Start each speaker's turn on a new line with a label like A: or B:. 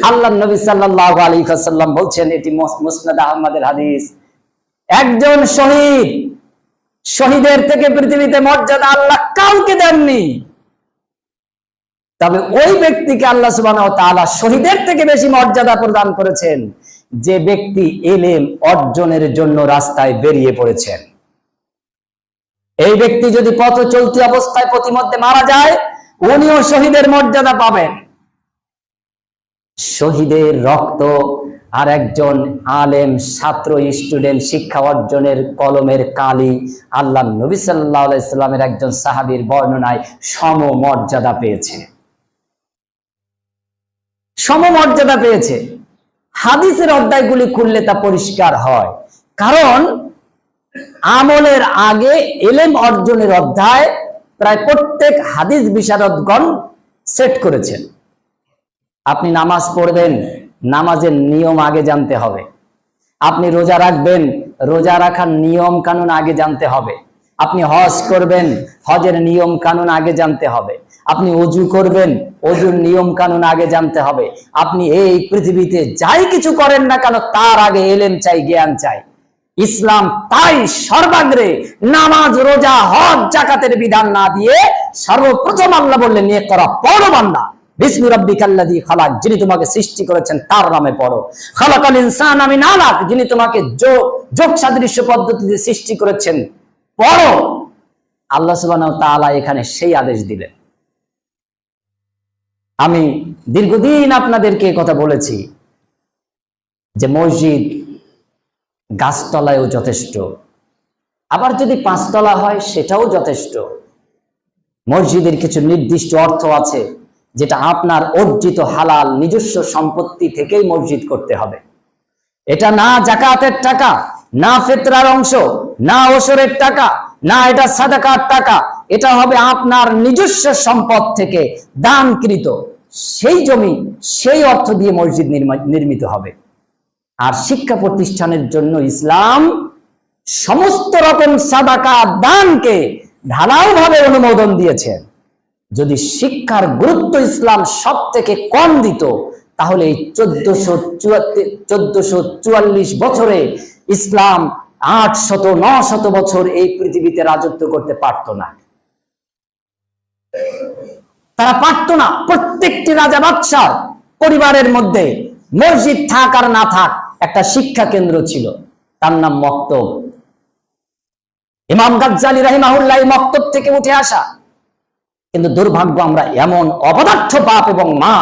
A: আল্লাহর নবী সাল্লাল্লাহু আলাইহি ওয়াসাল্লাম বলছেন, এটি মুসনাদ আহমদের হাদিস, একজন শহীদের থেকে পৃথিবীতে মর্যাদা আল্লাহ কাউকে দেননি, তবে ওই ব্যক্তিকে আল্লাহ সুবহানাহু ওয়া তাআলা শহীদের থেকে বেশি মর্যাদা প্রদান করেছেন যে ব্যক্তি ইলম অর্জনের জন্য রাস্তায় বেরিয়ে পড়েছেন। এই ব্যক্তি যদি পথ চলতি অবস্থায় প্রতিমধ্যে মারা যায়, উনিও শহীদের মর্যাদা পাবেন। শহীদের রক্ত আর একজন আলেম ছাত্র স্টুডেন্ট শিক্ষা অর্জনের কলমের কালি আল্লাহ নবী সাল্লাল্লাহু আলাইহি সাল্লামের একজন সাহাবীর বর্ণনায় সমমর্যাদা পেয়েছে, সমমর্যাদা পেয়েছে। হাদিসের অধ্যায়গুলি খুললে তা পরিষ্কার হয়, কারণ আমলের আগে ইলম অর্জনের অধ্যায় প্রায় প্রত্যেক হাদিস বিশারদগণ সেট করেছেন। আপনি নামাজ পড়বেন, নামাজের নিয়ম আগে জানতে হবে। আপনি রোজা রাখবেন, রোজা রাখার নিয়ম কানুন আগে জানতে হবে। আপনি হজ করবেন, হজের নিয়ম কানুন আগে জানতে হবে। আপনি ওযু করবেন, ওযুর নিয়ম কানুন আগে জানতে হবে। আপনি এই পৃথিবীতে যাই কিছু করেন না কেন, তার আগে ইলম চাই, জ্ঞান চাই। ইসলাম তাই সর্বাগ্রে নামাজ, রোজা, হজ, যাকাতের বিধান না দিয়ে সর্বপ্রথম আল্লাহ বললেন, ইকরা, পড়ো বান্দা, বিসমি রাব্বিকাল্লাযী খালাক, যিনি তোমাকে সৃষ্টি করেছেন তার নামে পড়ো। খালাকাল ইনসানা মিন আলাক, যিনি তোমাকে যোগ সাদৃশ্য পদ্ধতিতে সৃষ্টি করেছেন, পড়ো। আল্লাহ সুবহানাহু ওয়া তাআলা এখানে সেই আদেশ দিলেন। আমি দীর্ঘদিন আপনাদেরকে কথা বলেছি যে মসজিদ গাছতলায়ও যথেষ্ট, আবার যদি 5 তলা হয় সেটাও যথেষ্ট। মসজিদের কিছু নির্দিষ্ট অর্থ আছে যেটা আপনার অর্জিত হালাল নিজস্ব সম্পত্তি থেকেই মসজিদ করতে হবে। এটা না যাকাতের টাকা, না ফিতরার অংশ, না ওশরের টাকা, না এটা সাদাকার টাকা, এটা হবে আপনার নিজস্ব সম্পদ থেকে দানকৃত। সেই জমি, সেই অর্থ দিয়ে মসজিদ নির্মিত হবে। আর শিক্ষা প্রতিষ্ঠানের জন্য ইসলাম সমস্ত রকম সাদাকা দানকে ঢালাওভাবে অনুমোদন দিয়েছে। যদি শিক্ষার গুরুত্ব ইসলাম সব থেকে কম দিত, তাহলে 1444 বছরে ইসলাম 800-900 বছর এই পৃথিবীতে রাজত্ব করতে পারত না। তারা পারত না। প্রত্যেকটি রাজা বাদশার পরিবারের মধ্যে মসজিদ থাক আর না থাক, একটা শিক্ষা কেন্দ্র ছিল, তার নাম মক্তব। ইমাম গাজ্জালী রাহিমাহুল্লাহ মক্তব থেকে উঠে আসা। কিন্তু দুর্ভাগ্য, আমরা এমন অপদার্থ বাপ এবং মা